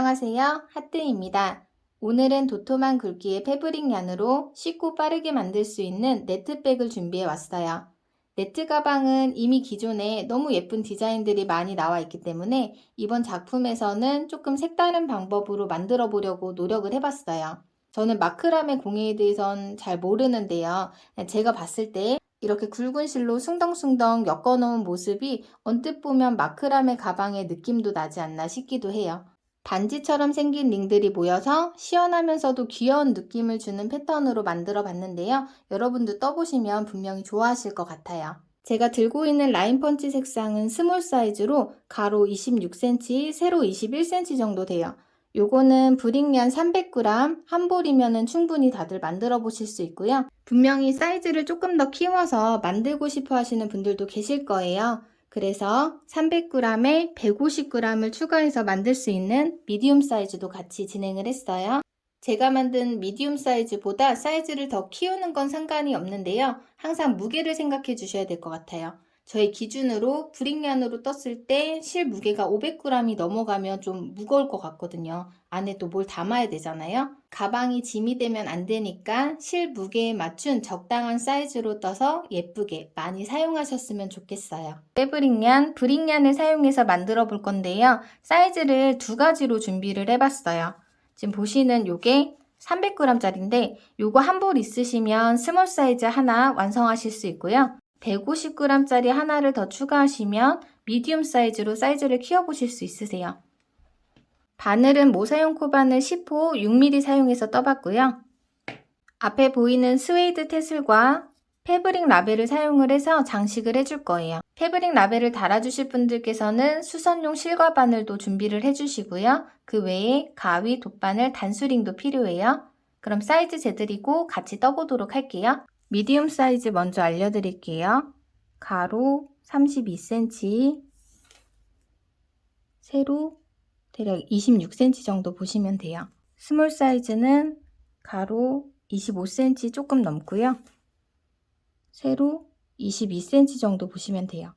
안녕하세요. 하트입니다. 오늘은 도톰한 굵기의 패브릭 얀으로 쉽고 빠르게 만들 수 있는 네트백을 준비해 왔어요. 네트 가방은 이미 기존에 너무 예쁜 디자인들이 많이 나와 있기 때문에 이번 작품에서는 조금 색다른 방법으로 만들어 보려고 노력을 해봤어요. 저는 마크라메 공예에 대해선 잘 모르는데요. 제가 봤을 때 이렇게 굵은 실로 숭덩숭덩 엮어놓은 모습이 언뜻 보면 마크라메 가방의 느낌도 나지 않나 싶기도 해요. 반지처럼 생긴 링들이 모여서 시원하면서도 귀여운 느낌을 주는 패턴으로 만들어 봤는데요. 여러분도 떠보시면 분명히 좋아하실 것 같아요. 제가 들고 있는 라인 펀치 색상은 스몰 사이즈로 가로 26cm, 세로 21cm 정도 돼요. 요거는 브릭얀 300g, 한 볼이면 충분히 다들 만들어 보실 수 있고요. 분명히 사이즈를 조금 더 키워서 만들고 싶어 하시는 분들도 계실 거예요. 그래서 300g에 150g을 추가해서 만들 수 있는 미디움 사이즈도 같이 진행을 했어요. 제가 만든 미디움 사이즈보다 사이즈를 더 키우는 건 상관이 없는데요. 항상 무게를 생각해 주셔야 될 것 같아요. 저희 기준으로 브릭얀으로 떴을 때 실 무게가 500g이 넘어가면 좀 무거울 것 같거든요. 안에 또 뭘 담아야 되잖아요. 가방이 짐이 되면 안 되니까 실 무게에 맞춘 적당한 사이즈로 떠서 예쁘게 많이 사용하셨으면 좋겠어요. 패브릭얀, 브릭얀을 사용해서 만들어 볼 건데요. 사이즈를 두 가지로 준비를 해봤어요. 지금 보시는 요게 300g짜리인데 요거 한 볼 있으시면 스몰 사이즈 하나 완성하실 수 있고요. 150g짜리 하나를 더 추가하시면 미디움 사이즈로 사이즈를 키워보실 수 있으세요. 바늘은 모사용 코바늘 10호 6mm 사용해서 떠봤고요. 앞에 보이는 스웨이드 테슬과 패브릭 라벨을 사용을 해서 장식을 해줄 거예요. 패브릭 라벨을 달아주실 분들께서는 수선용 실과 바늘도 준비를 해주시고요. 그 외에 가위, 돗바늘, 단수링도 필요해요. 그럼 사이즈 재드리고 같이 떠보도록 할게요. 미디움 사이즈 먼저 알려드릴게요. 가로 32cm, 세로 대략 26cm 정도 보시면 돼요. 스몰 사이즈는 가로 25cm 조금 넘고요. 세로 22cm 정도 보시면 돼요.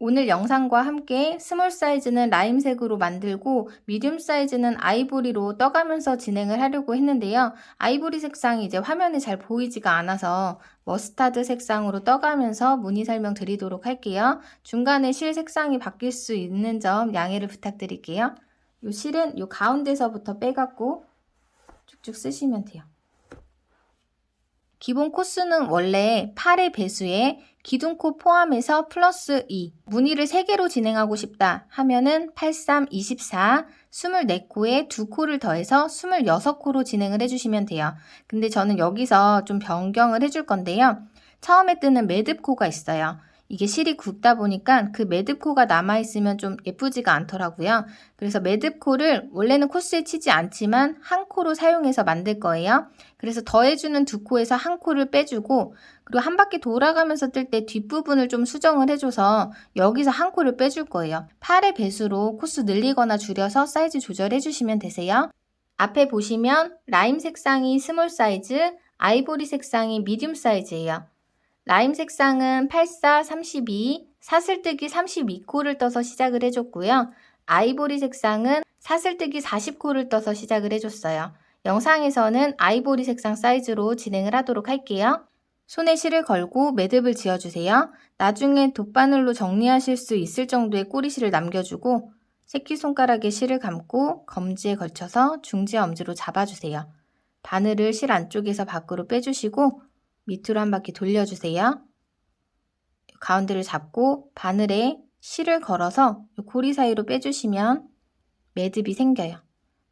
오늘 영상과 함께 스몰 사이즈는 라임색으로 만들고 미디움 사이즈는 아이보리로 떠가면서 진행을 하려고 했는데요. 아이보리 색상이 이제 화면에 잘 보이지가 않아서 머스타드 색상으로 떠가면서 문의 설명 드리도록 할게요. 중간에 실 색상이 바뀔 수 있는 점 양해를 부탁드릴게요. 이 실은 이 가운데서부터 빼갖고 쭉쭉 쓰시면 돼요. 기본 코스는 원래 8의 배수에 기둥코 포함해서 플러스 2, 무늬를 3개로 진행하고 싶다 하면은 8, 3, 24, 24코에 2코를 더해서 26코로 진행을 해주시면 돼요. 근데 저는 여기서 좀 변경을 해줄 건데요. 처음에 뜨는 매듭코가 있어요. 이게 실이 굵다 보니까 그 매듭코가 남아있으면 좀 예쁘지가 않더라고요. 그래서 매듭코를 원래는 코스에 치지 않지만 한 코로 사용해서 만들 거예요. 그래서 더해주는 2코에서 한 코를 빼주고 그리고 한 바퀴 돌아가면서 뜰 때 뒷부분을 좀 수정을 해줘서 여기서 한 코를 빼줄 거예요. 8의 배수로 코스 늘리거나 줄여서 사이즈 조절해주시면 되세요. 앞에 보시면 라임 색상이 스몰 사이즈, 아이보리 색상이 미디움 사이즈예요. 라임 색상은 84, 32, 사슬뜨기 32코를 떠서 시작을 해줬고요. 아이보리 색상은 사슬뜨기 40코를 떠서 시작을 해줬어요. 영상에서는 아이보리 색상 사이즈로 진행을 하도록 할게요. 손에 실을 걸고 매듭을 지어주세요. 나중에 돗바늘로 정리하실 수 있을 정도의 꼬리실을 남겨주고 새끼손가락에 실을 감고 검지에 걸쳐서 중지 엄지로 잡아주세요. 바늘을 실 안쪽에서 밖으로 빼주시고 밑으로 한 바퀴 돌려주세요. 가운데를 잡고 바늘에 실을 걸어서 고리 사이로 빼주시면 매듭이 생겨요.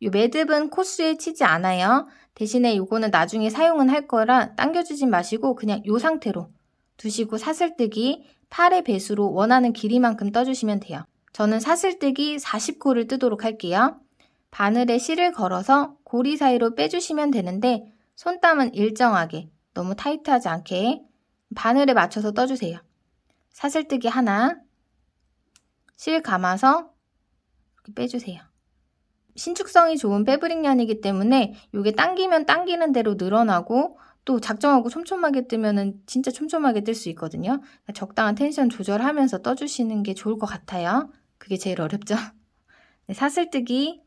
이 매듭은 코스에 치지 않아요. 대신에 이거는 나중에 사용은 할 거라 당겨주지 마시고 그냥 이 상태로 두시고 사슬뜨기 8의 배수로 원하는 길이만큼 떠주시면 돼요. 저는 사슬뜨기 40코를 뜨도록 할게요. 바늘에 실을 걸어서 고리 사이로 빼주시면 되는데 손땀은 일정하게 너무 타이트하지 않게 바늘에 맞춰서 떠주세요. 사슬뜨기 하나, 실 감아서 이렇게 빼주세요. 신축성이 좋은 패브릭 얀이기 때문에 이게 당기면 당기는 대로 늘어나고 또 작정하고 촘촘하게 뜨면은 진짜 촘촘하게 뜰 수 있거든요. 그러니까 적당한 텐션 조절하면서 떠주시는 게 좋을 것 같아요. 그게 제일 어렵죠. 네, 사슬뜨기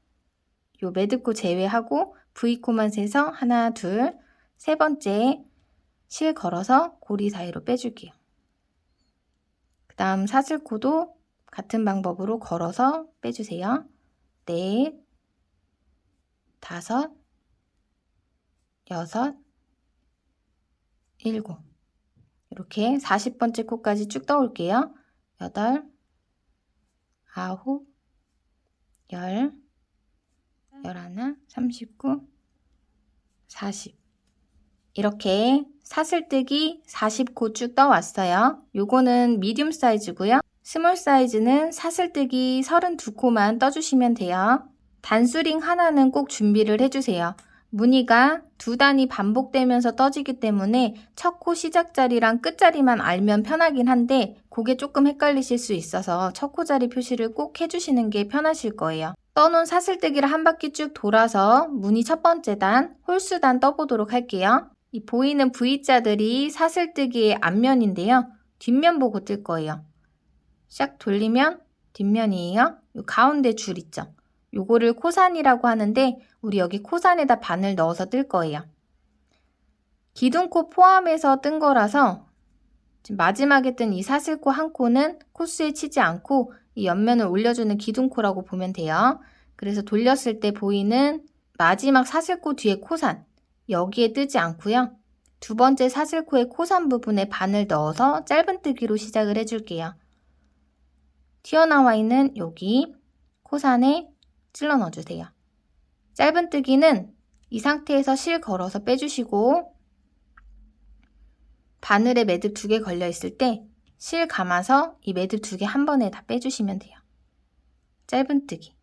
요 매듭코 제외하고 V코만 세서 하나, 둘, 세 번째 실 걸어서 고리 사이로 빼줄게요. 그 다음 사슬코도 같은 방법으로 걸어서 빼주세요. 넷, 다섯, 여섯, 일곱. 이렇게 40번째 코까지 쭉 떠올게요. 여덟, 아홉, 열, 열하나, 39, 40. 이렇게 사슬뜨기 40코 쭉 떠왔어요. 요거는 미디움 사이즈고요. 스몰 사이즈는 사슬뜨기 32코만 떠주시면 돼요. 단수링 하나는 꼭 준비를 해주세요. 무늬가 두 단이 반복되면서 떠지기 때문에 첫 코 시작자리랑 끝자리만 알면 편하긴 한데 그게 조금 헷갈리실 수 있어서 첫 코 자리 표시를 꼭 해주시는 게 편하실 거예요. 떠놓은 사슬뜨기를 한 바퀴 쭉 돌아서 무늬 첫 번째 단, 홀수 단 떠보도록 할게요. 이 보이는 V자들이 사슬뜨기의 앞면인데요. 뒷면 보고 뜰 거예요. 샥 돌리면 뒷면이에요. 요 가운데 줄 있죠. 요거를 코산이라고 하는데 우리 여기 코산에다 바늘 넣어서 뜰 거예요. 기둥코 포함해서 뜬 거라서 지금 마지막에 뜬 이 사슬코 한 코는 코스에 치지 않고 이 옆면을 올려주는 기둥코라고 보면 돼요. 그래서 돌렸을 때 보이는 마지막 사슬코 뒤에 코산 여기에 뜨지 않고요. 두 번째 사슬코의 코산 부분에 바늘 넣어서 짧은뜨기로 시작을 해줄게요. 튀어나와 있는 여기 코산에 찔러 넣어주세요. 짧은뜨기는 이 상태에서 실 걸어서 빼주시고 바늘에 매듭 2개 걸려 있을 때 실 감아서 이 매듭 2개 한 번에 다 빼주시면 돼요. 짧은뜨기.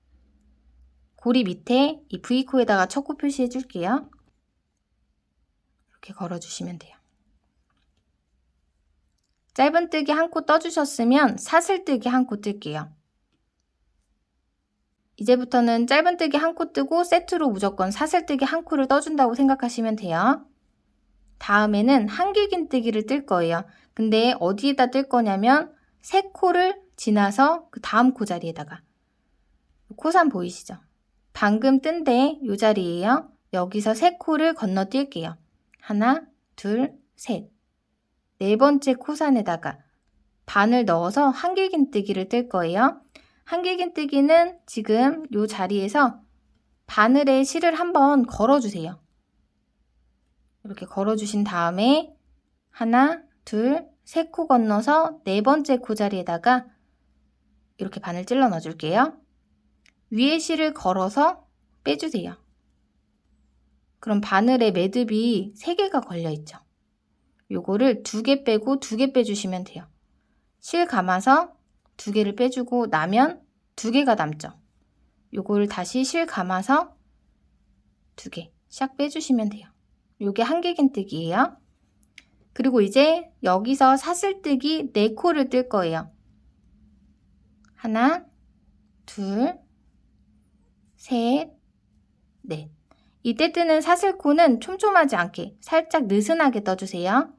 고리 밑에 이 V코에다가 첫 코 표시해 줄게요. 이렇게 걸어주시면 돼요. 짧은뜨기 한 코 떠주셨으면 사슬뜨기 한 코 뜰게요. 이제부터는 짧은뜨기 한 코 뜨고 세트로 무조건 사슬뜨기 한 코를 떠준다고 생각하시면 돼요. 다음에는 한길긴뜨기를 뜰 거예요. 근데 어디에다 뜰 거냐면 세 코를 지나서 그 다음 코 자리에다가 코산 보이시죠? 방금 뜬 데 이 자리예요. 여기서 세 코를 건너뛸게요. 하나, 둘, 셋. 네 번째 코산에다가 바늘 넣어서 한길긴뜨기를 뜰 거예요. 한길긴뜨기는 지금 이 자리에서 바늘에 실을 한번 걸어주세요. 이렇게 걸어주신 다음에 하나, 둘, 세 코 건너서 네 번째 코 자리에다가 이렇게 바늘 찔러 넣어줄게요. 위에 실을 걸어서 빼주세요. 그럼 바늘에 매듭이 3개가 걸려있죠. 요거를 2개 빼고 2개 빼주시면 돼요. 실 감아서 2개를 빼주고 나면 2개가 남죠. 요거를 다시 실 감아서 2개 샥 빼주시면 돼요. 요게 한길긴뜨기예요. 그리고 이제 여기서 사슬뜨기 4코를 뜰 거예요. 하나, 둘, 셋, 넷. 이때 뜨는 사슬코는 촘촘하지 않게 살짝 느슨하게 떠주세요.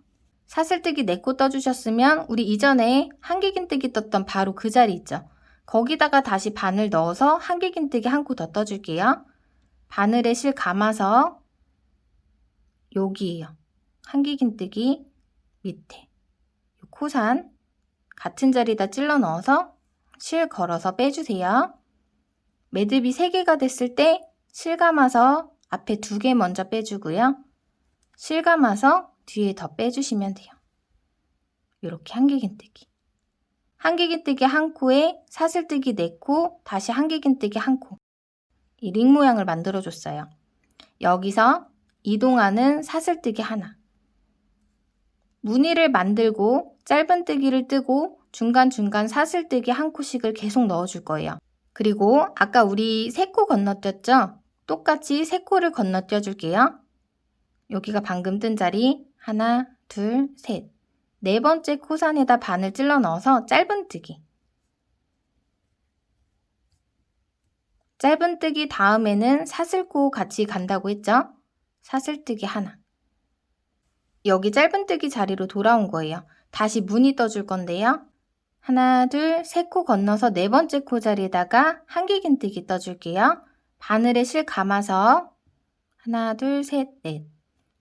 사슬뜨기 4코 떠주셨으면 우리 이전에 한길긴뜨기 떴던 바로 그 자리 있죠. 거기다가 다시 바늘 넣어서 한길긴뜨기 한 코 더 떠줄게요. 바늘에 실 감아서 여기에요. 한길긴뜨기 밑에 코산 같은 자리에다 찔러 넣어서 실 걸어서 빼주세요. 매듭이 3개가 됐을 때 실 감아서 앞에 2개 먼저 빼주고요. 실 감아서 뒤에 더 빼주시면 돼요. 이렇게 한길긴뜨기. 한길긴뜨기 한 코에 사슬뜨기 4코, 다시 한길긴뜨기 한 코. 이 링 모양을 만들어줬어요. 여기서 이동하는 사슬뜨기 하나. 무늬를 만들고 짧은뜨기를 뜨고 중간중간 사슬뜨기 한 코씩을 계속 넣어줄 거예요. 그리고 아까 우리 3코 건너뛰었죠? 똑같이 3코를 건너뛰어 줄게요. 여기가 방금 뜬 자리 하나, 둘, 셋. 네 번째 코산에다 바늘 찔러 넣어서 짧은뜨기. 짧은뜨기 다음에는 사슬코 같이 간다고 했죠? 사슬뜨기 하나. 여기 짧은뜨기 자리로 돌아온 거예요. 다시 무늬 떠줄 건데요. 하나, 둘, 세 코 건너서 네 번째 코 자리에다가 한길긴뜨기 떠줄게요. 바늘에 실 감아서 하나, 둘, 셋, 넷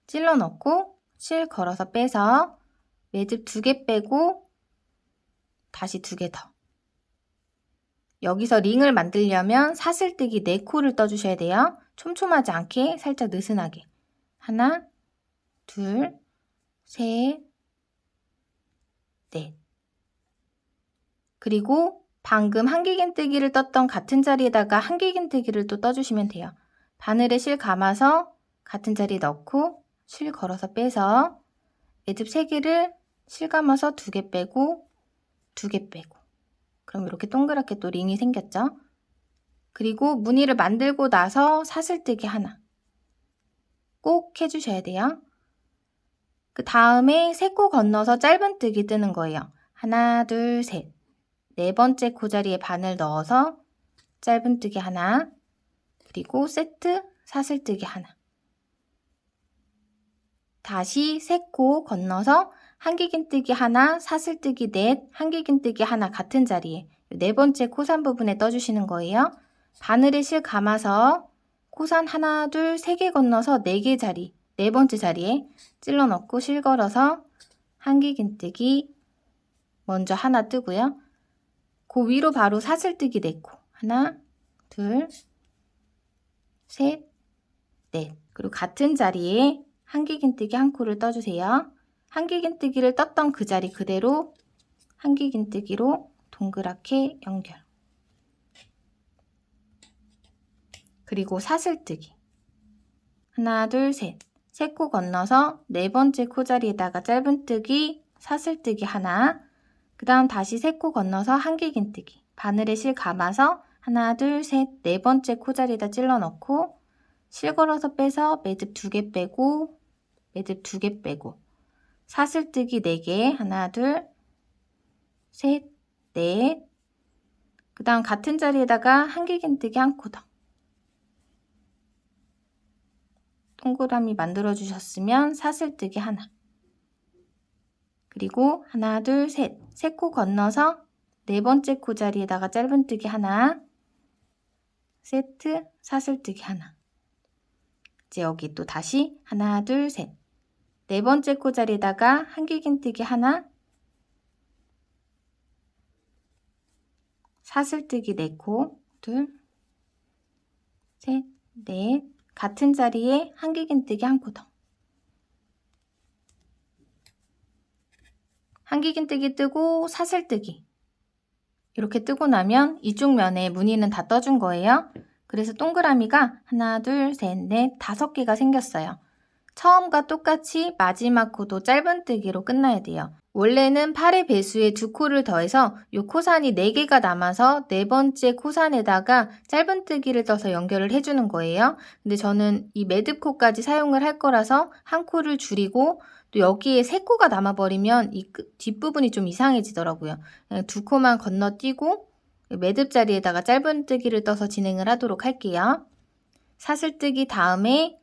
찔러 넣고 실 걸어서 빼서 매듭 2개 빼고 다시 2개 더. 여기서 링을 만들려면 사슬뜨기 4코를 떠주셔야 돼요. 촘촘하지 않게 살짝 느슨하게. 하나, 둘, 셋, 넷. 그리고 방금 한길긴뜨기를 떴던 같은 자리에다가 한길긴뜨기를 또 떠주시면 돼요. 바늘에 실 감아서 같은 자리에 넣고 실 걸어서 빼서 매듭 3개를 실 감아서 2개 빼고 2개 빼고 그럼 이렇게 동그랗게 또 링이 생겼죠? 그리고 무늬를 만들고 나서 사슬뜨기 하나 꼭 해주셔야 돼요. 그 다음에 3코 건너서 짧은뜨기 뜨는 거예요. 하나, 둘, 셋. 4번째 코자리에 바늘 넣어서 짧은뜨기 하나, 그리고 세트 사슬뜨기 하나. 다시 3코 건너서 한길긴뜨기 하나, 사슬뜨기 넷, 한길긴뜨기 하나 같은 자리에 4번째 코산 부분에 떠주시는 거예요. 바늘에 실 감아서 코산 하나, 둘, 3개 건너서 4개 자리, 4번째 자리에 찔러 넣고 실 걸어서 한길긴뜨기 먼저 하나 뜨고요. 그 위로 바로 사슬뜨기 4코. 하나, 둘, 셋, 넷. 그리고 같은 자리에 한길긴뜨기 1코를 떠주세요. 한길긴뜨기를 떴던 그 자리 그대로 한길긴뜨기로 동그랗게 연결. 그리고 사슬뜨기. 하나, 둘, 셋. 3코 건너서 4번째 코자리에다가 짧은뜨기, 사슬뜨기 하나. 그 다음 다시 3코 건너서 한길긴뜨기. 바늘에 실 감아서 하나, 둘, 셋, 4번째 코자리에다 찔러 넣고 실 걸어서 빼서 매듭 2개 빼고 매듭 2개 빼고 사슬뜨기 4개 하나, 둘, 셋, 넷. 그 다음 같은 자리에다가 한길긴뜨기 1코 더. 동그라미 만들어 주셨으면 사슬뜨기 하나. 그리고 하나, 둘, 셋. 3코 건너서 4번째 코 자리에다가 짧은뜨기 하나. 세트 사슬뜨기 하나. 이제 여기 또 다시 하나, 둘, 셋. 4번째 코 자리에다가 한길긴뜨기 하나. 사슬뜨기 4코. 둘, 셋, 넷. 같은 자리에 한길긴뜨기 1코 더. 한길긴뜨기 뜨고 사슬뜨기. 이렇게 뜨고 나면 이쪽 면에 무늬는 다 떠준 거예요. 그래서 동그라미가 하나, 둘, 셋, 넷, 5개가 생겼어요. 처음과 똑같이 마지막 코도 짧은뜨기로 끝나야 돼요. 원래는 8의 배수에 2코를 더해서 이 코산이 4개가 남아서 4번째 코산에다가 짧은뜨기를 떠서 연결을 해주는 거예요. 근데 저는 이 매듭코까지 사용을 할 거라서 한 코를 줄이고 또 여기에 3코가 남아버리면 이 뒷부분이 좀 이상해지더라고요. 그냥 2코만 건너뛰고 매듭 자리에다가 짧은뜨기를 떠서 진행을 하도록 할게요. 사슬뜨기 다음에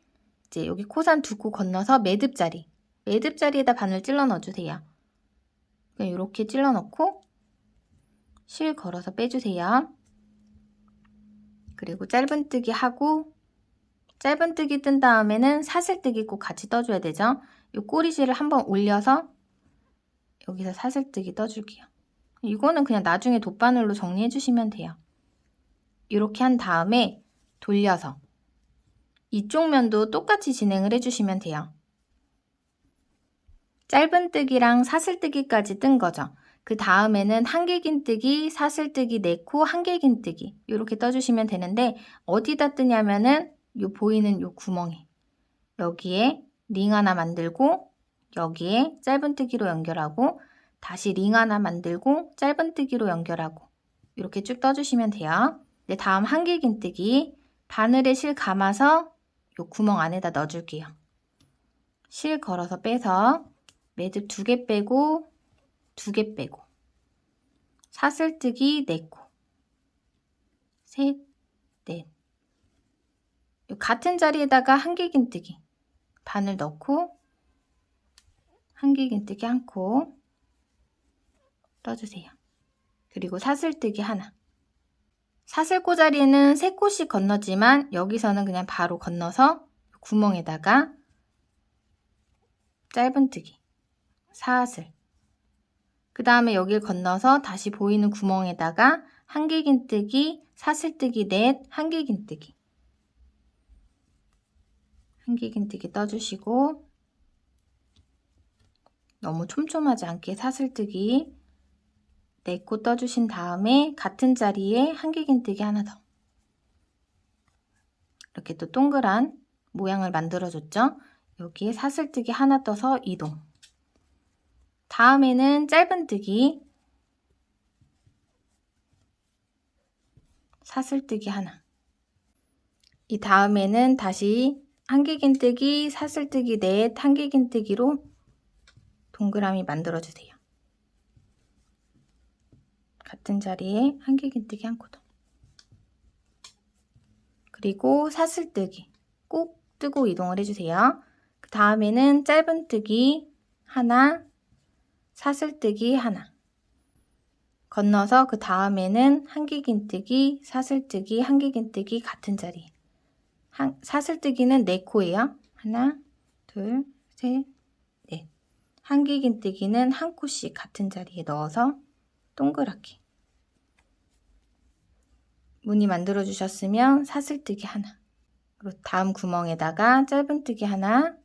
이제 여기 코산 2코 건너서 매듭 자리에다 바늘 찔러 넣어주세요. 그냥 이렇게 찔러 넣고 실 걸어서 빼주세요. 그리고 짧은뜨기 하고 짧은뜨기 뜬 다음에는 사슬뜨기 꼭 같이 떠줘야 되죠. 이 꼬리실을 한번 올려서 여기서 사슬뜨기 떠줄게요. 이거는 그냥 나중에 돗바늘로 정리해 주시면 돼요. 이렇게 한 다음에 돌려서 이쪽 면도 똑같이 진행을 해주시면 돼요. 짧은뜨기랑 사슬뜨기까지 뜬 거죠. 그 다음에는 한길긴뜨기, 사슬뜨기 4코, 한길긴뜨기 이렇게 떠주시면 되는데 어디다 뜨냐면은 요 보이는 요 구멍에 여기에 링 하나 만들고 여기에 짧은뜨기로 연결하고 다시 링 하나 만들고 짧은뜨기로 연결하고 이렇게 쭉 떠주시면 돼요. 네, 다음 한길긴뜨기 바늘에 실 감아서 요 구멍 안에다 넣어줄게요. 실 걸어서 빼서 매듭 2개 빼고 2개 빼고 사슬뜨기 4코 셋, 넷 같은 자리에다가 한길긴뜨기 바늘 넣고 한길긴뜨기 1코 떠주세요. 그리고 사슬뜨기 하나 사슬꼬자리는 3코씩 건너지만 여기서는 그냥 바로 건너서 구멍에다가 짧은뜨기, 사슬, 그 다음에 여길 건너서 다시 보이는 구멍에다가 한길긴뜨기, 사슬뜨기 넷, 한길긴뜨기, 한길긴뜨기 떠주시고 너무 촘촘하지 않게 사슬뜨기 4코 떠주신 다음에 같은 자리에 한길긴뜨기 하나 더. 이렇게 또 동그란 모양을 만들어줬죠? 여기에 사슬뜨기 하나 떠서 이동. 다음에는 짧은뜨기, 사슬뜨기 하나. 이 다음에는 다시 한길긴뜨기, 사슬뜨기 넷, 한길긴뜨기로 동그라미 만들어주세요. 같은 자리에 한길긴뜨기 한 코 더. 그리고 사슬뜨기 꾹 뜨고 이동을 해주세요. 그 다음에는 짧은뜨기 하나, 사슬뜨기 하나. 건너서 그 다음에는 한길긴뜨기, 사슬뜨기, 한길긴뜨기 같은 자리. 사슬뜨기는 4코예요. 하나, 둘, 셋, 넷. 한길긴뜨기는 한 코씩 같은 자리에 넣어서 동그랗게. 무늬 만들어 주셨으면 사슬뜨기 하나. 그리고 다음 구멍에다가 짧은뜨기 하나,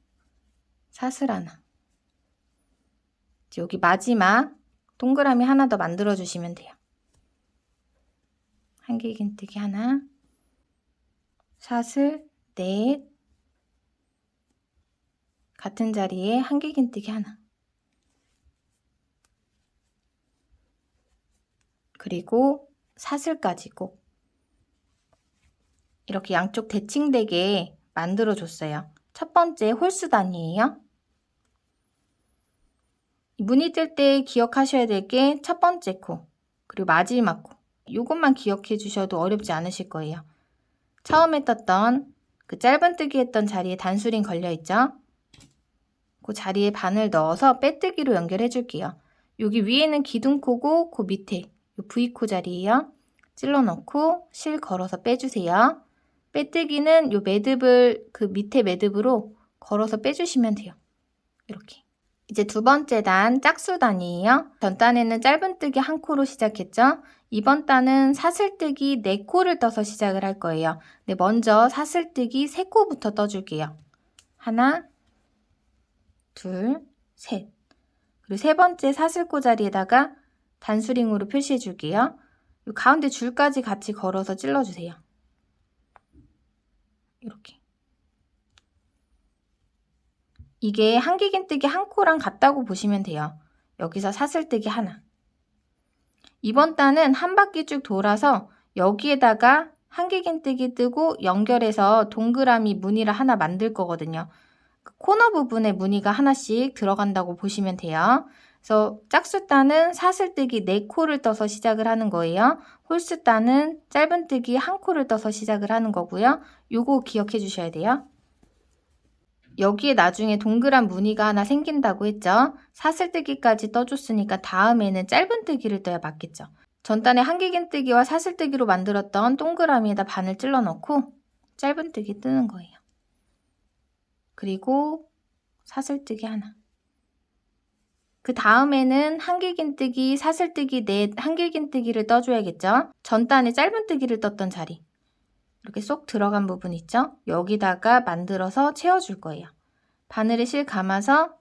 사슬 하나. 여기 마지막 동그라미 하나 더 만들어 주시면 돼요. 한길긴뜨기 하나, 사슬 넷, 같은 자리에 한길긴뜨기 하나. 그리고 사슬까지 꼭 이렇게 양쪽 대칭되게 만들어 줬어요. 첫 번째 홀수단이에요. 무늬 뜰 때 기억하셔야 될 게 첫 번째 코, 그리고 마지막 코. 이것만 기억해 주셔도 어렵지 않으실 거예요. 처음에 떴던 그 짧은뜨기 했던 자리에 단수링 걸려 있죠? 그 자리에 바늘 넣어서 빼뜨기로 연결해 줄게요. 여기 위에는 기둥코고 그 밑에 V코 자리예요. 찔러 넣고 실 걸어서 빼주세요. 빼뜨기는 요 매듭을 그 밑에 매듭으로 걸어서 빼주시면 돼요. 이렇게. 이제 두 번째 단 짝수단이에요. 전 단에는 짧은뜨기 한 코로 시작했죠. 이번 단은 사슬뜨기 4코를 떠서 시작을 할 거예요. 네, 먼저 사슬뜨기 3코부터 떠줄게요. 하나, 둘, 셋. 그리고 세 번째 사슬코 자리에다가 단수링으로 표시해 줄게요. 이 가운데 줄까지 같이 걸어서 찔러주세요. 이렇게. 이게 한길긴뜨기 한 코랑 같다고 보시면 돼요. 여기서 사슬뜨기 하나. 이번 단은 한 바퀴 쭉 돌아서 여기에다가 한길긴뜨기 뜨고 연결해서 동그라미 무늬를 하나 만들 거거든요. 그 코너 부분에 무늬가 하나씩 들어간다고 보시면 돼요. 그래서 짝수단은 사슬뜨기 4코를 떠서 시작을 하는 거예요. 홀수단은 짧은뜨기 1코를 떠서 시작을 하는 거고요. 요거 기억해 주셔야 돼요. 여기에 나중에 동그란 무늬가 하나 생긴다고 했죠. 사슬뜨기까지 떠줬으니까 다음에는 짧은뜨기를 떠야 맞겠죠. 전단에 한길긴뜨기와 사슬뜨기로 만들었던 동그라미에다 바늘 찔러 넣고 짧은뜨기 뜨는 거예요. 그리고 사슬뜨기 하나. 그 다음에는 한길긴뜨기, 사슬뜨기 넷, 한길긴뜨기를 떠줘야겠죠. 전단에 짧은뜨기를 떴던 자리. 이렇게 쏙 들어간 부분 있죠? 여기다가 만들어서 채워줄 거예요. 바늘에 실 감아서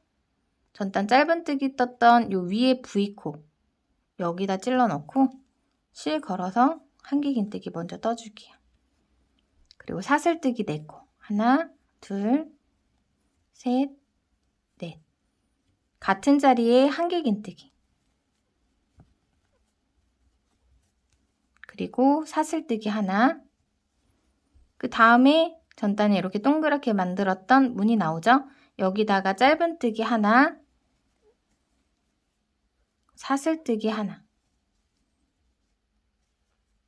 전단 짧은뜨기 떴던 요 위에 V코 여기다 찔러 넣고 실 걸어서 한길긴뜨기 먼저 떠줄게요. 그리고 사슬뜨기 4코. 하나, 둘, 셋, 넷. 같은 자리에 한길긴뜨기. 그리고 사슬뜨기 하나. 그 다음에 전단에 이렇게 동그랗게 만들었던 무늬 나오죠? 여기다가 짧은뜨기 하나, 사슬뜨기 하나.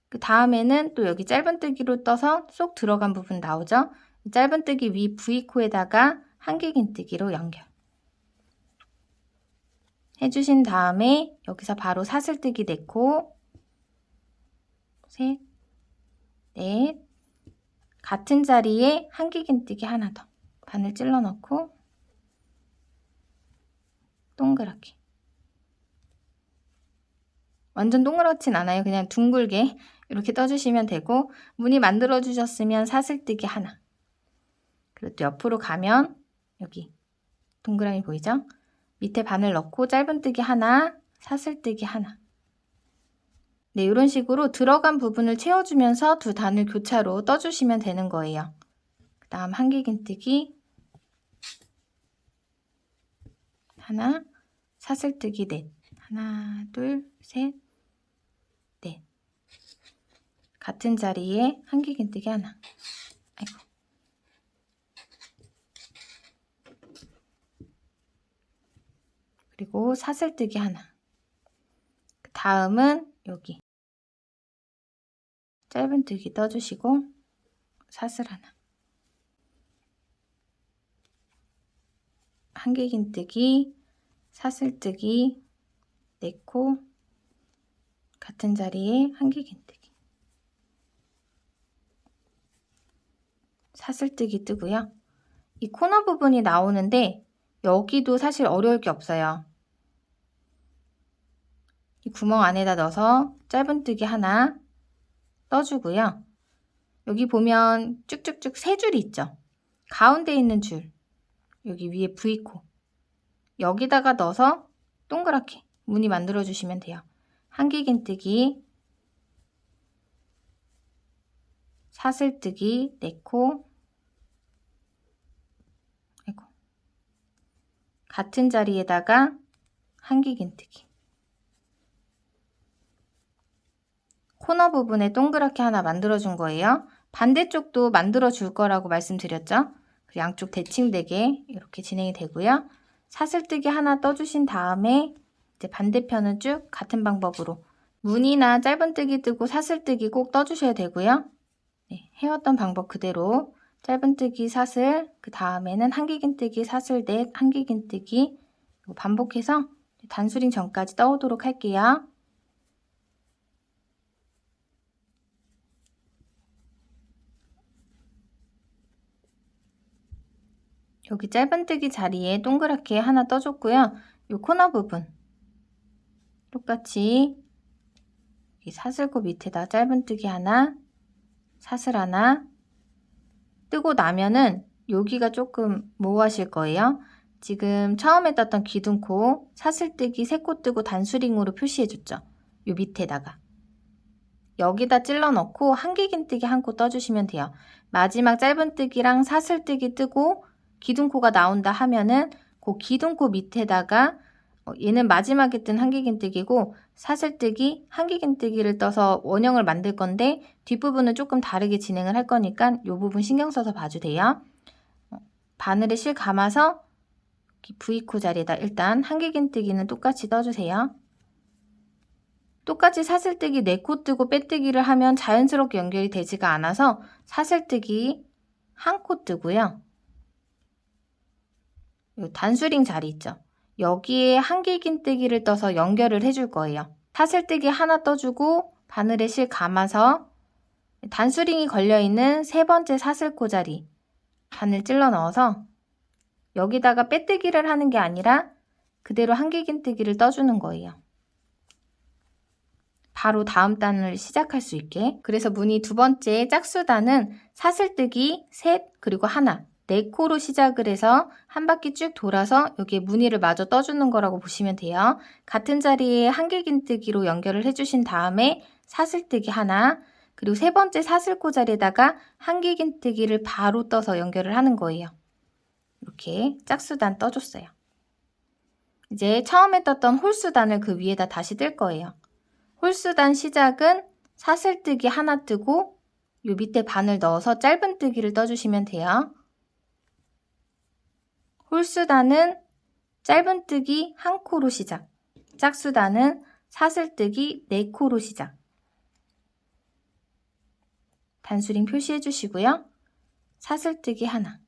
그 다음에는 또 여기 짧은뜨기로 떠서 쏙 들어간 부분 나오죠? 짧은뜨기 위 V코에다가 한길긴뜨기로 연결. 해주신 다음에 여기서 바로 사슬뜨기 4코, 셋, 넷, 같은 자리에 한길긴뜨기 하나 더. 바늘 찔러 넣고 동그랗게. 완전 동그랗진 않아요. 그냥 둥글게 이렇게 떠주시면 되고, 무늬 만들어 주셨으면 사슬뜨기 하나. 그리고 또 옆으로 가면 여기 동그라미 보이죠? 밑에 바늘 넣고 짧은뜨기 하나, 사슬뜨기 하나. 네, 이런 식으로 들어간 부분을 채워주면서 두 단을 교차로 떠주시면 되는 거예요. 그 다음 한길긴뜨기 하나, 사슬뜨기 넷. 하나, 둘, 셋, 넷. 같은 자리에 한길긴뜨기 하나. 아이고. 그리고 사슬뜨기 하나. 그 다음은 여기 짧은뜨기 떠주시고 사슬 하나. 한길긴뜨기, 사슬뜨기, 네코, 같은 자리에 한길긴뜨기. 사슬뜨기 뜨고요. 이 코너 부분이 나오는데 여기도 사실 어려울 게 없어요. 이 구멍 안에다 넣어서 짧은뜨기 하나 떠주고요. 여기 보면 쭉쭉쭉 세 줄이 있죠. 가운데 있는 줄, 여기 위에 V코, 여기다가 넣어서 동그랗게 무늬 만들어 주시면 돼요. 한길긴뜨기, 사슬뜨기, 네코, 아이고. 같은 자리에다가 한길긴뜨기. 코너 부분에 동그랗게 하나 만들어 준 거예요. 반대쪽도 만들어 줄 거라고 말씀드렸죠. 양쪽 대칭되게 이렇게 진행이 되고요. 사슬뜨기 하나 떠주신 다음에 이제 반대편은 쭉 같은 방법으로 무늬나 짧은뜨기 뜨고 사슬뜨기 꼭 떠주셔야 되고요. 네, 해왔던 방법 그대로 짧은뜨기 사슬, 그 다음에는 한길긴뜨기 사슬 넷, 한길긴뜨기 반복해서 단수링 전까지 떠오도록 할게요. 여기 짧은뜨기 자리에 동그랗게 하나 떠줬고요. 이 코너 부분 똑같이 이 사슬코 밑에다 짧은뜨기 하나, 사슬 하나 뜨고 나면은 여기가 조금 모호하실 거예요. 지금 처음에 떴던 기둥코 사슬뜨기 3코 뜨고 단수링으로 표시해줬죠. 요 밑에다가 여기다 찔러 넣고 한길긴뜨기 한 코 떠주시면 돼요. 마지막 짧은뜨기랑 사슬뜨기 뜨고 기둥코가 나온다 하면은 그 기둥코 밑에다가 얘는 마지막에 뜬 한길긴뜨기고 사슬뜨기, 한길긴뜨기를 떠서 원형을 만들 건데 뒷부분은 조금 다르게 진행을 할 거니까 이 부분 신경 써서 봐주세요. 바늘에 실 감아서 V코 자리에다 일단 한길긴뜨기는 똑같이 떠주세요. 똑같이 사슬뜨기 4코 뜨고 빼뜨기를 하면 자연스럽게 연결이 되지가 않아서 사슬뜨기 1코 뜨고요. 요 단수링 자리 있죠. 여기에 한길긴뜨기를 떠서 연결을 해줄 거예요. 사슬뜨기 하나 떠주고 바늘에 실 감아서 단수링이 걸려있는 3번째 사슬코 자리 바늘 찔러 넣어서 여기다가 빼뜨기를 하는 게 아니라 그대로 한길긴뜨기를 떠주는 거예요. 바로 다음 단을 시작할 수 있게. 그래서 무늬 2번째 짝수단은 사슬뜨기 3 그리고 하나 4코로 시작을 해서 한 바퀴 쭉 돌아서 여기에 무늬를 마저 떠주는 거라고 보시면 돼요. 같은 자리에 한길긴뜨기로 연결을 해주신 다음에 사슬뜨기 하나 그리고 3번째 사슬코 자리에다가 한길긴뜨기를 바로 떠서 연결을 하는 거예요. 이렇게 짝수단 떠줬어요. 이제 처음에 떴던 홀수단을 그 위에다 다시 뜰 거예요. 홀수단 시작은 사슬뜨기 하나 뜨고 요 밑에 바늘 넣어서 짧은뜨기를 떠주시면 돼요. 홀수단은 짧은뜨기 1코로 시작, 짝수단은 사슬뜨기 4코로 시작. 단수링 표시해 주시고요. 사슬뜨기 하나.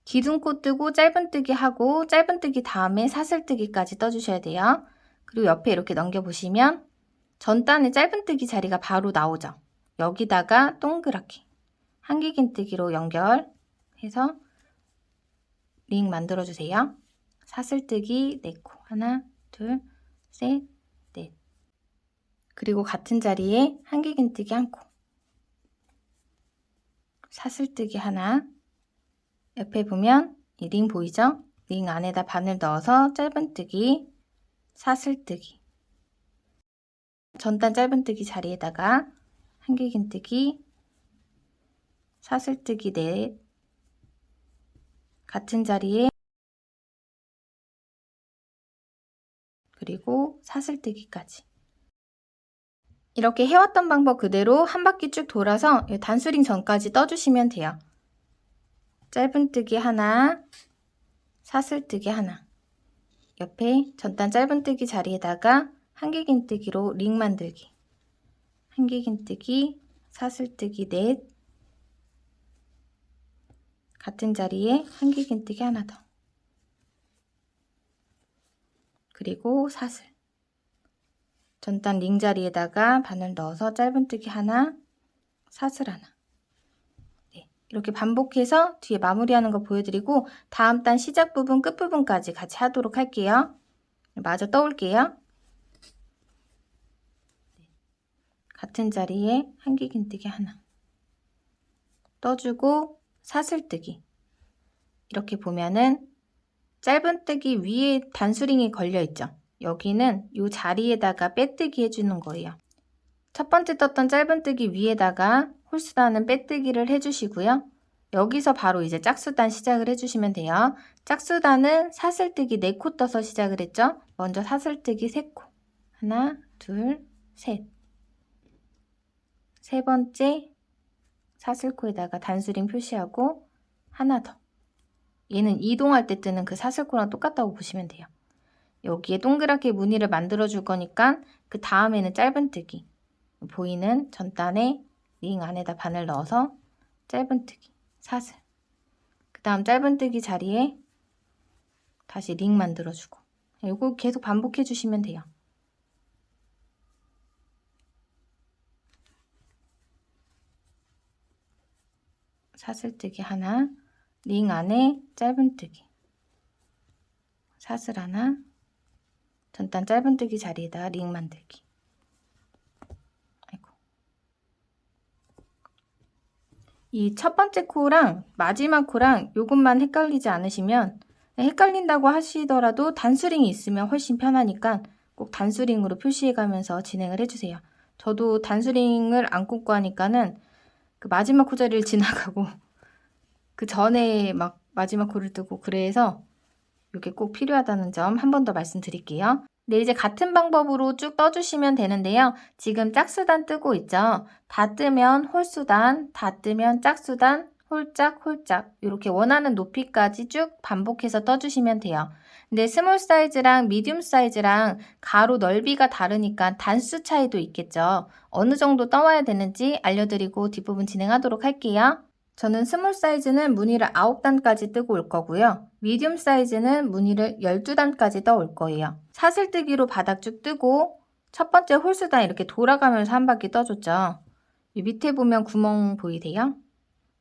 기둥코 뜨고 짧은뜨기 하고 짧은뜨기 다음에 사슬뜨기까지 떠주셔야 돼요. 그리고 옆에 이렇게 넘겨보시면 전 단의 짧은뜨기 자리가 바로 나오죠. 여기다가 동그랗게 한길긴뜨기로 연결해서 링 만들어주세요. 사슬뜨기 4코. 하나, 둘, 셋, 넷. 그리고 같은 자리에 한길긴뜨기 1코. 사슬뜨기 하나. 옆에 보면 이 링 보이죠? 링 안에다 바늘 넣어서 짧은뜨기, 사슬뜨기. 전단 짧은뜨기 자리에다가 한길긴뜨기, 사슬뜨기 4. 같은 자리에 그리고 사슬뜨기까지. 이렇게 해왔던 방법 그대로 한 바퀴 쭉 돌아서 단수링 전까지 떠주시면 돼요. 짧은뜨기 하나, 사슬뜨기 하나. 옆에 전단 짧은뜨기 자리에다가 한길긴뜨기로 링 만들기. 한길긴뜨기, 사슬뜨기 4. 같은 자리에 한길긴뜨기 하나 더. 그리고 사슬. 전단 링 자리에다가 바늘 넣어서 짧은뜨기 하나, 사슬 하나. 네, 이렇게 반복해서 뒤에 마무리하는 거 보여드리고 다음 단 시작 부분, 끝 부분까지 같이 하도록 할게요. 마저 떠올게요. 네, 같은 자리에 한길긴뜨기 하나. 떠주고 사슬뜨기. 이렇게 보면은 짧은뜨기 위에 단수링이 걸려있죠. 여기는 이 자리에다가 빼뜨기 해주는 거예요. 첫 번째 떴던 짧은뜨기 위에다가 홀수단은 빼뜨기를 해주시고요. 여기서 바로 이제 짝수단 시작을 해주시면 돼요. 짝수단은 사슬뜨기 4코 떠서 시작을 했죠. 먼저 사슬뜨기 3코. 하나, 둘, 셋. 세 번째 사슬코에다가 단수링 표시하고 하나 더. 얘는 이동할 때 뜨는 그 사슬코랑 똑같다고 보시면 돼요. 여기에 동그랗게 무늬를 만들어 줄 거니까 그 다음에는 짧은뜨기. 보이는 전단에 링 안에다 바늘 넣어서 짧은뜨기, 사슬. 그 다음 짧은뜨기 자리에 다시 링 만들어 주고. 이거 계속 반복해 주시면 돼요. 사슬뜨기 하나, 링 안에 짧은뜨기, 사슬 하나, 전단 짧은뜨기 자리에다 링 만들기. 아이고. 이 첫 번째 코랑 마지막 코랑 요것만 헷갈리지 않으시면, 헷갈린다고 하시더라도 단수링이 있으면 훨씬 편하니까 꼭 단수링으로 표시해 가면서 진행을 해주세요. 저도 단수링을 안 꽂고 하니까는 그 마지막 코 자리를 지나가고 그 전에 막 마지막 코를 뜨고, 그래서 이게 꼭 필요하다는 점 한 번 더 말씀드릴게요. 네, 이제 같은 방법으로 쭉 떠주시면 되는데요. 지금 짝수단 뜨고 있죠. 다 뜨면 홀수단, 다 뜨면 짝수단, 홀짝, 홀짝 이렇게 원하는 높이까지 쭉 반복해서 떠주시면 돼요. 근데 스몰 사이즈랑 미디움 사이즈랑 가로 넓이가 다르니까 단수 차이도 있겠죠. 어느 정도 떠와야 되는지 알려드리고 뒷부분 진행하도록 할게요. 저는 스몰 사이즈는 무늬를 9단까지 뜨고 올 거고요. 미디움 사이즈는 무늬를 12단까지 떠 올 거예요. 사슬뜨기로 바닥 쭉 뜨고 첫 번째 홀수단 이렇게 돌아가면서 한 바퀴 떠줬죠. 이 밑에 보면 구멍 보이세요?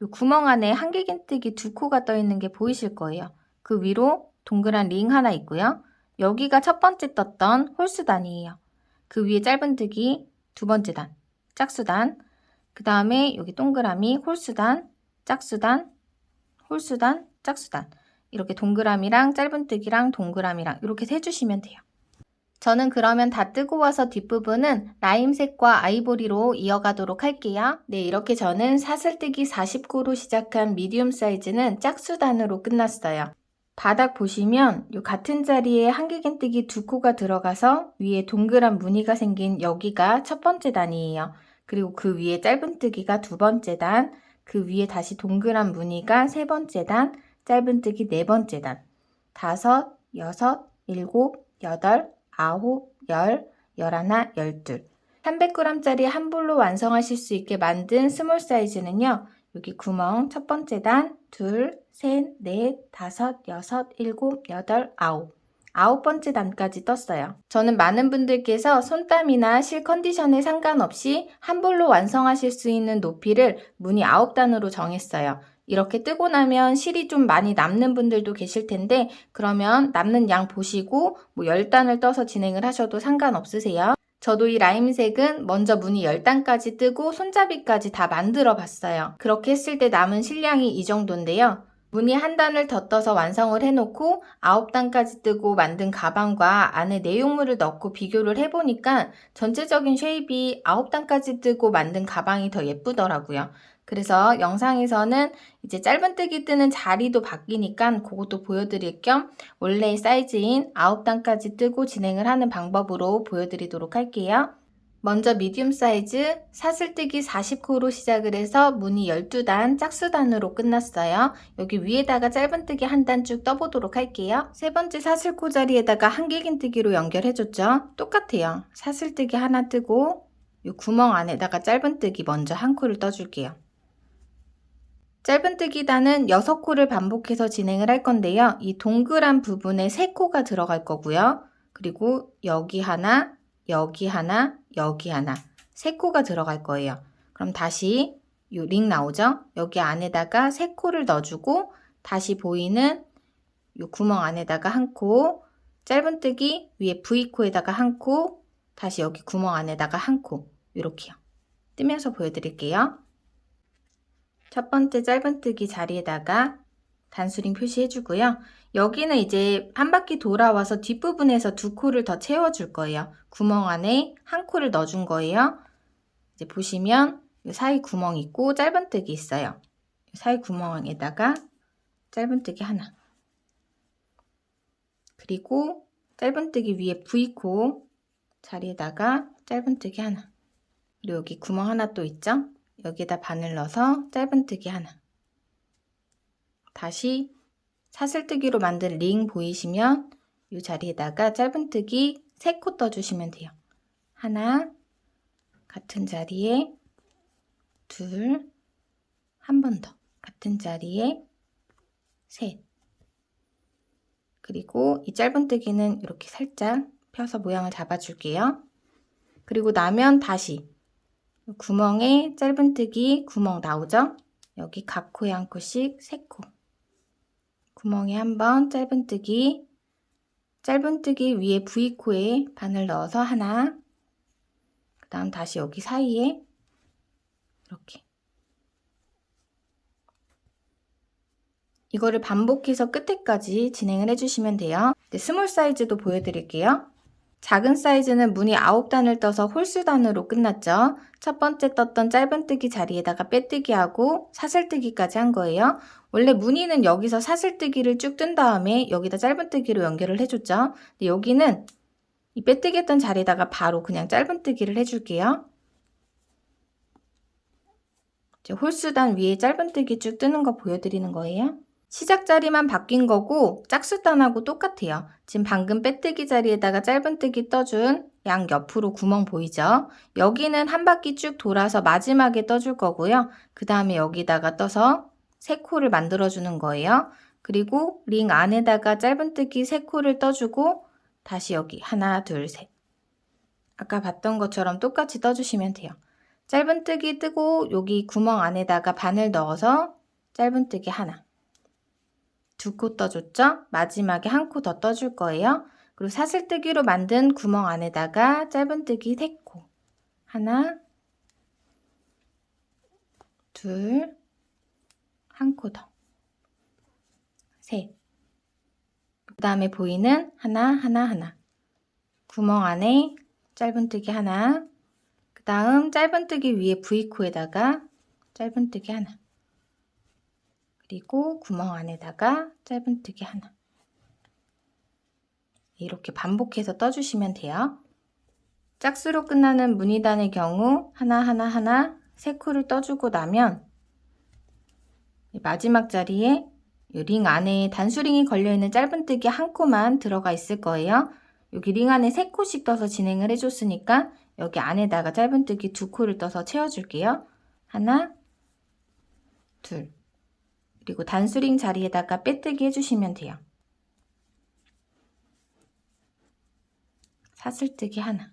이 구멍 안에 한길긴뜨기 2코가 떠 있는 게 보이실 거예요. 그 위로 동그란 링 하나 있고요. 여기가 첫 번째 떴던 홀수단이에요. 그 위에 짧은뜨기 두 번째 단, 짝수단, 그 다음에 여기 동그라미 홀수단, 짝수단, 홀수단, 짝수단. 이렇게 동그라미랑 짧은뜨기랑 동그라미랑 이렇게 세주시면 돼요. 저는 그러면 다 뜨고 와서 뒷부분은 라임색과 아이보리로 이어가도록 할게요. 네, 이렇게 저는 사슬뜨기 40코로 시작한 미디움 사이즈는 짝수단으로 끝났어요. 바닥 보시면 이 같은 자리에 한길긴뜨기 2코가 들어가서 위에 동그란 무늬가 생긴 여기가 첫 번째 단이에요. 그리고 그 위에 짧은뜨기가 두 번째 단, 그 위에 다시 동그란 무늬가 세 번째 단, 짧은뜨기 네 번째 단, 5, 6, 7, 8, 9, 10, 11, 12. 300g짜리 한 볼로 완성하실 수 있게 만든 스몰 사이즈는요. 여기 구멍 첫 번째 단, 둘, 셋, 넷, 5, 6, 7, 8, 9. 9번째 단까지 떴어요. 저는 많은 분들께서 손땀이나 실 컨디션에 상관없이 한 볼로 완성하실 수 있는 높이를 무늬 9단으로 정했어요. 이렇게 뜨고 나면 실이 좀 많이 남는 분들도 계실 텐데 그러면 남는 양 보시고 10단을 떠서 진행을 하셔도 상관없으세요. 저도 이 라임색은 먼저 무늬 10단까지 뜨고 손잡이까지 다 만들어 봤어요. 그렇게 했을 때 남은 실량이 이 정도인데요. 무늬 한 단을 더 떠서 완성을 해놓고 9단까지 뜨고 만든 가방과 안에 내용물을 넣고 비교를 해보니까 전체적인 쉐입이 9단까지 뜨고 만든 가방이 더 예쁘더라고요. 그래서 영상에서는 이제 짧은뜨기 뜨는 자리도 바뀌니까 그것도 보여드릴 겸 원래 사이즈인 9단까지 뜨고 진행을 하는 방법으로 보여드리도록 할게요. 먼저 미디움 사이즈 사슬뜨기 40코로 시작을 해서 무늬 12단 짝수단으로 끝났어요. 여기 위에다가 짧은뜨기 한 단 쭉 떠보도록 할게요. 세 번째 사슬코 자리에다가 한길긴뜨기로 연결해줬죠. 똑같아요. 사슬뜨기 하나 뜨고 이 구멍 안에다가 짧은뜨기 먼저 한 코를 떠줄게요. 짧은뜨기 단은 6코를 반복해서 진행을 할 건데요. 이 동그란 부분에 3코가 들어갈 거고요. 그리고 여기 하나, 여기 하나, 여기 하나 3코가 들어갈 거예요. 그럼 다시 이 링 나오죠? 여기 안에다가 3코를 넣어주고 다시 보이는 이 구멍 안에다가 1코, 짧은뜨기 위에 V코에다가 1코, 다시 여기 구멍 안에다가 1코 이렇게요. 뜨면서 보여드릴게요. 첫 번째 짧은뜨기 자리에다가 단수링 표시해주고요. 여기는 이제 한 바퀴 돌아와서 뒷부분에서 2코를 더 채워줄 거예요. 구멍 안에 1코를 넣어준 거예요. 이제 보시면 이 사이 구멍 있고 짧은뜨기 있어요. 사이 구멍에다가 짧은뜨기 하나. 그리고 짧은뜨기 위에 V코 자리에다가 짧은뜨기 하나. 그리고 여기 구멍 하나 또 있죠? 여기에다 바늘 넣어서 짧은뜨기 하나. 다시 사슬뜨기로 만든 링 보이시면 이 자리에다가 짧은뜨기 3코 떠주시면 돼요. 하나, 같은 자리에 둘, 한 번 더, 같은 자리에 셋. 그리고 이 짧은뜨기는 이렇게 살짝 펴서 모양을 잡아줄게요. 그리고 나면 다시 구멍에 짧은뜨기 구멍 나오죠? 여기 각 코에 한 코씩 3코. 구멍에 한번 짧은뜨기 위에 V코에 바늘 넣어서 하나, 그 다음 다시 여기 사이에 이렇게 이거를 반복해서 끝에까지 진행을 해주시면 돼요. 스몰 사이즈도 보여드릴게요. 작은 사이즈는 무늬 9단을 떠서 홀수단으로 끝났죠. 첫 번째 떴던 짧은뜨기 자리에다가 빼뜨기 하고 사슬뜨기까지 한 거예요. 원래 무늬는 여기서 사슬뜨기를 쭉 뜬 다음에 여기다 짧은뜨기로 연결을 해줬죠. 근데 여기는 이 빼뜨기 했던 자리에다가 바로 그냥 짧은뜨기를 해줄게요. 이제 홀수단 위에 짧은뜨기 쭉 뜨는 거 보여드리는 거예요. 시작 자리만 바뀐 거고 짝수단하고 똑같아요. 지금 방금 빼뜨기 자리에다가 짧은뜨기 떠준 양 옆으로 구멍 보이죠? 여기는 한 바퀴 쭉 돌아서 마지막에 떠줄 거고요. 그 다음에 여기다가 떠서 3코를 만들어주는 거예요. 그리고 링 안에다가 짧은뜨기 3코를 떠주고 다시 여기 하나, 둘, 셋. 아까 봤던 것처럼 똑같이 떠주시면 돼요. 짧은뜨기 뜨고 여기 구멍 안에다가 바늘 넣어서 짧은뜨기 하나. 2코 떠줬죠? 마지막에 1코 더 떠줄 거예요. 그리고 사슬뜨기로 만든 구멍 안에다가 짧은뜨기 3코. 하나, 둘, 1코 더. 셋. 그 다음에 보이는 하나, 하나, 하나. 구멍 안에 짧은뜨기 하나. 그 다음 짧은뜨기 위에 V코에다가 짧은뜨기 하나. 그리고 구멍 안에다가 짧은뜨기 하나. 이렇게 반복해서 떠주시면 돼요. 짝수로 끝나는 무늬단의 경우 하나 3코를 떠주고 나면 마지막 자리에 이 링 안에 단수링이 걸려있는 짧은뜨기 1코만 들어가 있을 거예요. 여기 링 안에 3코씩 떠서 진행을 해줬으니까 여기 안에다가 짧은뜨기 2코를 떠서 채워줄게요. 하나, 둘. 그리고 단수링 자리에다가 빼뜨기 해주시면 돼요. 사슬뜨기 하나.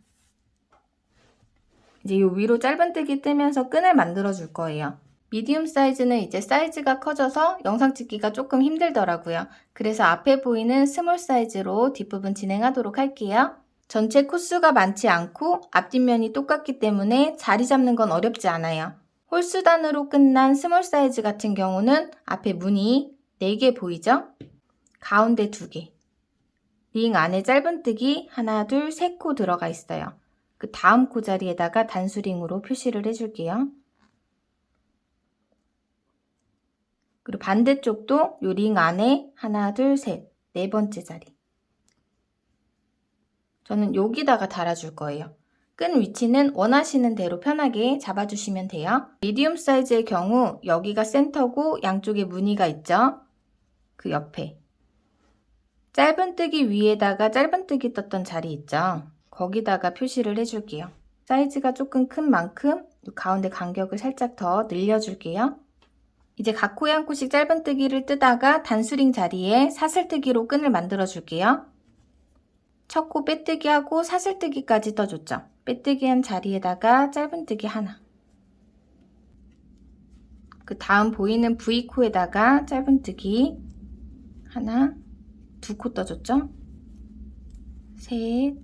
이제 요 위로 짧은뜨기 뜨면서 끈을 만들어 줄 거예요. 미디움 사이즈는 이제 사이즈가 커져서 영상 찍기가 조금 힘들더라고요. 그래서 앞에 보이는 스몰 사이즈로 뒷부분 진행하도록 할게요. 전체 코수가 많지 않고 앞뒷면이 똑같기 때문에 자리 잡는 건 어렵지 않아요. 홀수단으로 끝난 스몰 사이즈 같은 경우는 앞에 무늬 4개 보이죠? 가운데 2개. 링 안에 짧은뜨기 하나, 둘, 3코 들어가 있어요. 그 다음 코 자리에다가 단수링으로 표시를 해줄게요. 그리고 반대쪽도 요 링 안에 하나, 둘, 셋, 4번째 자리. 저는 여기다가 달아줄 거예요. 끈 위치는 원하시는 대로 편하게 잡아주시면 돼요. 미디움 사이즈의 경우 여기가 센터고 양쪽에 무늬가 있죠? 그 옆에. 짧은뜨기 위에다가 짧은뜨기 떴던 자리 있죠? 거기다가 표시를 해줄게요. 사이즈가 조금 큰 만큼 가운데 간격을 살짝 더 늘려줄게요. 이제 각 코에 한 코씩 짧은뜨기를 뜨다가 단수링 자리에 사슬뜨기로 끈을 만들어 줄게요. 첫 코 빼뜨기 하고 사슬뜨기까지 떠줬죠. 빼뜨기 한 자리에다가 짧은뜨기 하나. 그 다음 보이는 V코에다가 짧은뜨기 하나, 2코 떠줬죠. 셋,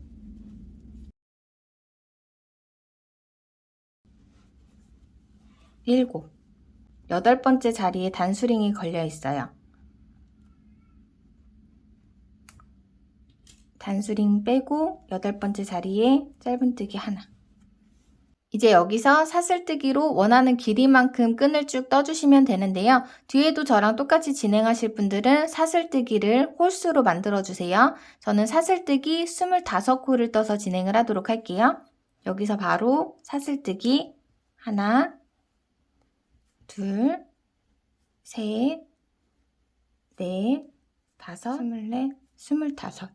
7, 8번째 자리에 단수링이 걸려 있어요. 단수링 빼고 8번째 자리에 짧은뜨기 하나. 이제 여기서 사슬뜨기로 원하는 길이만큼 끈을 쭉 떠주시면 되는데요. 뒤에도 저랑 똑같이 진행하실 분들은 사슬뜨기를 홀수로 만들어주세요. 저는 사슬뜨기 25코를 떠서 진행을 하도록 할게요. 여기서 바로 사슬뜨기 하나, 둘, 셋, 넷, 다섯, 24, 25.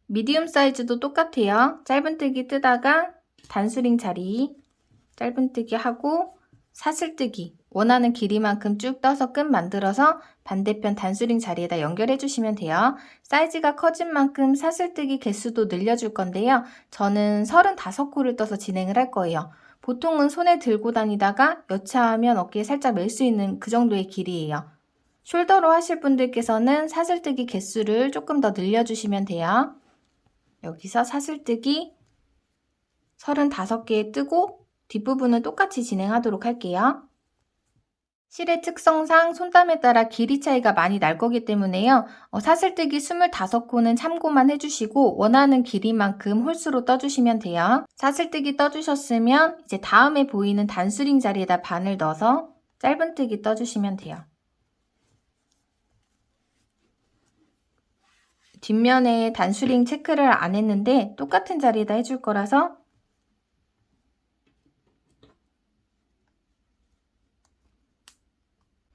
미디움 사이즈도 똑같아요. 짧은뜨기 뜨다가 단수링 자리 짧은뜨기 하고 사슬뜨기 원하는 길이만큼 쭉 떠서 끈 만들어서 반대편 단수링 자리에다 연결해 주시면 돼요. 사이즈가 커진 만큼 사슬뜨기 개수도 늘려줄 건데요. 저는 35코를 떠서 진행을 할 거예요. 보통은 손에 들고 다니다가 여차하면 어깨에 살짝 멜 수 있는 그 정도의 길이에요. 숄더로 하실 분들께서는 사슬뜨기 개수를 조금 더 늘려주시면 돼요. 여기서 사슬뜨기 35개 뜨고 뒷부분은 똑같이 진행하도록 할게요. 실의 특성상 손땀에 따라 길이 차이가 많이 날 거기 때문에요. 사슬뜨기 25코는 참고만 해주시고 원하는 길이만큼 홀수로 떠주시면 돼요. 사슬뜨기 떠주셨으면 이제 다음에 보이는 단수링 자리에다 바늘 넣어서 짧은뜨기 떠주시면 돼요. 뒷면에 단수링 체크를 안 했는데 똑같은 자리에다 해줄 거라서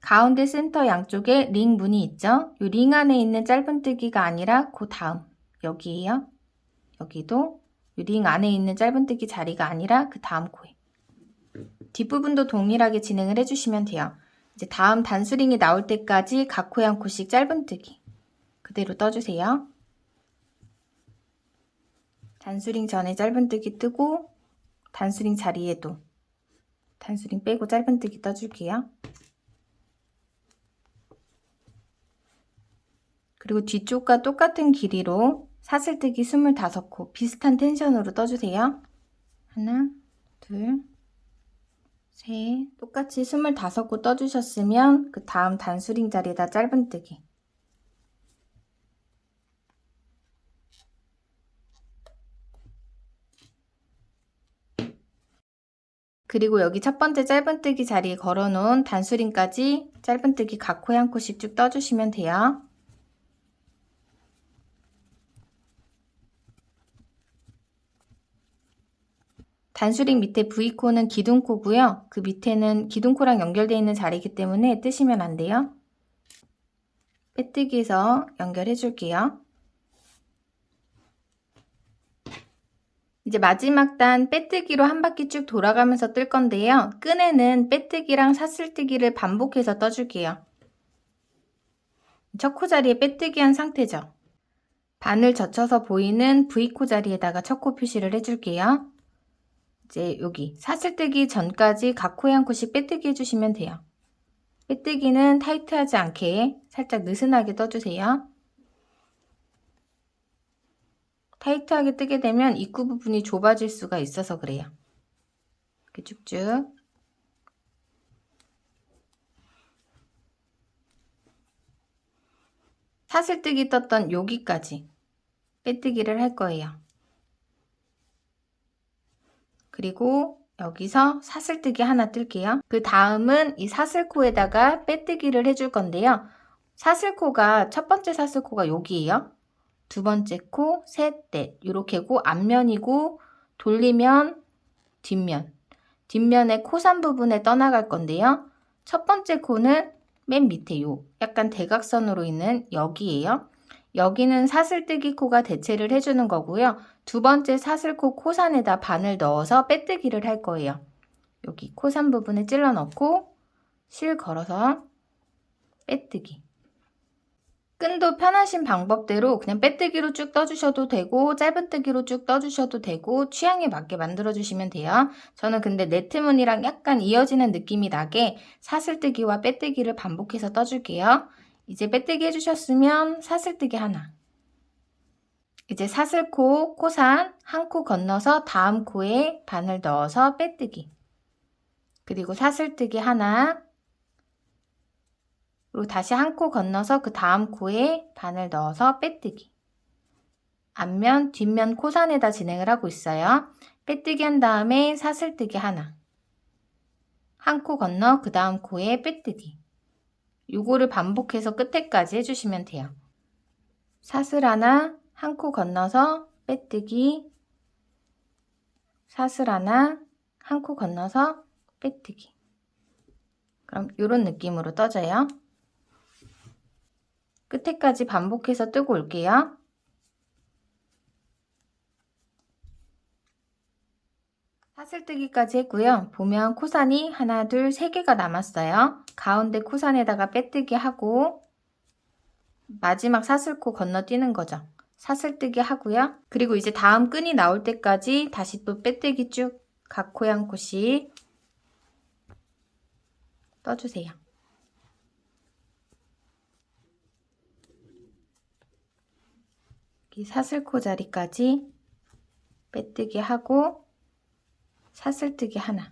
가운데 센터 양쪽에 링 무늬 있죠? 이 링 안에 있는 짧은뜨기가 아니라 그 다음 여기에요. 여기도 이 링 안에 있는 짧은뜨기 자리가 아니라 그 다음 코에. 뒷부분도 동일하게 진행을 해주시면 돼요. 이제 다음 단수링이 나올 때까지 각 코에 한 코씩 짧은뜨기 그대로 떠주세요. 단수링 전에 짧은뜨기 뜨고 단수링 자리에도 단수링 빼고 짧은뜨기 떠줄게요. 그리고 뒤쪽과 똑같은 길이로 사슬뜨기 25코 비슷한 텐션으로 떠주세요. 하나, 둘, 셋. 똑같이 25코 떠주셨으면 그 다음 단수링 자리에다 짧은뜨기. 그리고 여기 첫 번째 짧은뜨기 자리에 걸어놓은 단수링까지 짧은뜨기 각 코에 한 코씩 쭉 떠주시면 돼요. 단수링 밑에 V코는 기둥코고요. 그 밑에는 기둥코랑 연결되어 있는 자리이기 때문에 뜨시면 안 돼요. 빼뜨기해서 연결해 줄게요. 이제 마지막 단 빼뜨기로 한 바퀴 쭉 돌아가면서 뜰 건데요. 끈에는 빼뜨기랑 사슬뜨기를 반복해서 떠줄게요. 첫 코 자리에 빼뜨기 한 상태죠. 바늘 젖혀서 보이는 V코 자리에다가 첫 코 표시를 해줄게요. 이제 여기 사슬뜨기 전까지 각 코에 한 코씩 빼뜨기 해주시면 돼요. 빼뜨기는 타이트하지 않게 살짝 느슨하게 떠주세요. 타이트하게 뜨게 되면 입구 부분이 좁아질 수가 있어서 그래요. 이렇게 쭉쭉. 사슬뜨기 떴던 여기까지 빼뜨기를 할 거예요. 그리고 여기서 사슬뜨기 하나 뜰게요. 그 다음은 이 사슬코에다가 빼뜨기를 해줄 건데요. 사슬코가 첫 번째 사슬코가 여기에요. 두 번째 코, 셋, 넷 이렇게고 앞면이고 돌리면 뒷면. 뒷면의 코산 부분에 떠나갈 건데요. 첫 번째 코는 맨 밑에 요 약간 대각선으로 있는 여기에요. 여기는 사슬뜨기 코가 대체를 해주는 거고요. 두 번째 사슬코 코산에다 바늘 넣어서 빼뜨기를 할 거예요. 여기 코산 부분에 찔러 넣고 실 걸어서 빼뜨기. 끈도 편하신 방법대로 그냥 빼뜨기로 쭉 떠주셔도 되고 짧은뜨기로 쭉 떠주셔도 되고 취향에 맞게 만들어주시면 돼요. 저는 근데 네트무늬랑 약간 이어지는 느낌이 나게 사슬뜨기와 빼뜨기를 반복해서 떠줄게요. 이제 빼뜨기 해주셨으면 사슬뜨기 하나. 이제 사슬코, 코산 한 코 건너서 다음 코에 바늘 넣어서 빼뜨기. 그리고 사슬뜨기 하나. 그리고 다시 한 코 건너서 그 다음 코에 바늘 넣어서 빼뜨기. 앞면, 뒷면 코산에다 진행을 하고 있어요. 빼뜨기 한 다음에 사슬뜨기 하나. 한 코 건너 그 다음 코에 빼뜨기. 요거를 반복해서 끝에까지 해주시면 돼요. 사슬 하나, 한 코 건너서 빼뜨기. 사슬 하나, 한 코 건너서 빼뜨기. 그럼 이런 느낌으로 떠져요. 끝에까지 반복해서 뜨고 올게요. 사슬뜨기까지 했고요. 보면 코산이 하나, 둘, 세 개가 남았어요. 가운데 코산에다가 빼뜨기 하고 마지막 사슬코 건너뛰는 거죠. 사슬뜨기 하고요. 그리고 이제 다음 끈이 나올 때까지 다시 또 빼뜨기 쭉 각 코에 한 코씩 떠주세요. 여기 사슬코 자리까지 빼뜨기 하고 사슬뜨기 하나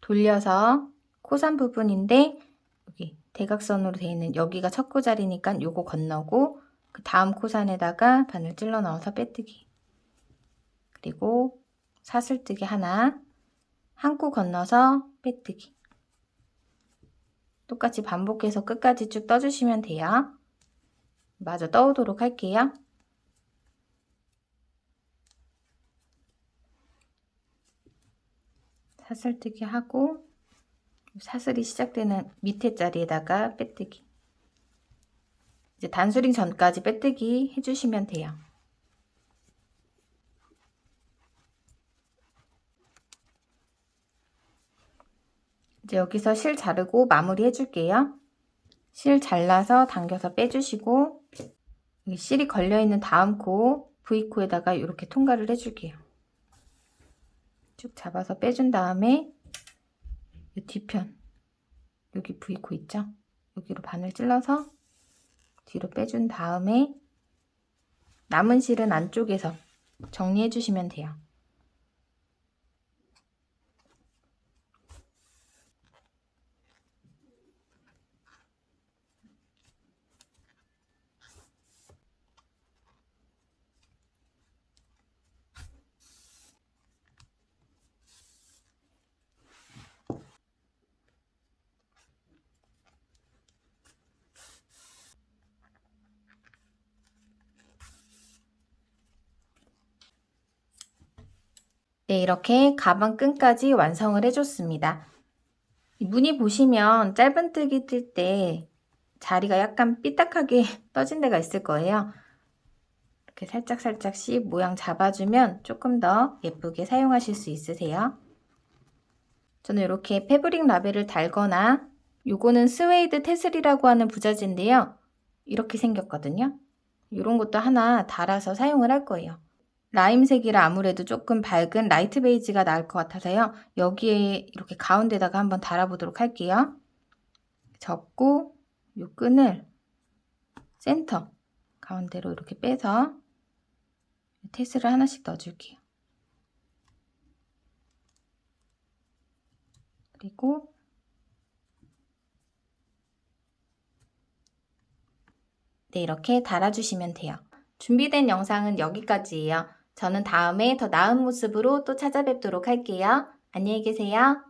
돌려서 코산 부분인데 여기 대각선으로 되어 있는 여기가 첫 코 자리니까 요거 건너고 그 다음 코산에다가 바늘 찔러 넣어서 빼뜨기 그리고 사슬뜨기 하나 한 코 건너서 빼뜨기 똑같이 반복해서 끝까지 쭉 떠주시면 돼요. 마저 떠오도록 할게요. 사슬뜨기 하고 사슬이 시작되는 밑에 자리에다가 빼뜨기. 이제 단수링 전까지 빼뜨기 해주시면 돼요. 이제 여기서 실 자르고 마무리 해줄게요. 실 잘라서 당겨서 빼주시고 여기 실이 걸려있는 다음 코 V코에다가 이렇게 통과를 해줄게요. 쭉 잡아서 빼준 다음에 이 뒤편 여기 V코 있죠? 여기로 바늘 찔러서 뒤로 빼준 다음에 남은 실은 안쪽에서 정리해 주시면 돼요. 네, 이렇게 가방 끈까지 완성을 해줬습니다. 무늬 보시면 짧은뜨기 뜰 때 자리가 약간 삐딱하게 떠진 데가 있을 거예요. 이렇게 살짝씩 모양 잡아주면 조금 더 예쁘게 사용하실 수 있으세요. 저는 이렇게 패브릭 라벨을 달거나 요거는 스웨이드 테슬이라고 하는 부자재인데요. 이렇게 생겼거든요. 이런 것도 하나 달아서 사용을 할 거예요. 라임색이라 아무래도 조금 밝은 라이트 베이지가 나을 것 같아서요. 여기에 이렇게 가운데다가 한번 달아보도록 할게요. 접고 이 끈을 센터 가운데로 이렇게 빼서 테스를 하나씩 넣어줄게요. 그리고 네, 이렇게 달아주시면 돼요. 준비된 영상은 여기까지예요. 저는 다음에 더 나은 모습으로 또 찾아뵙도록 할게요. 안녕히 계세요.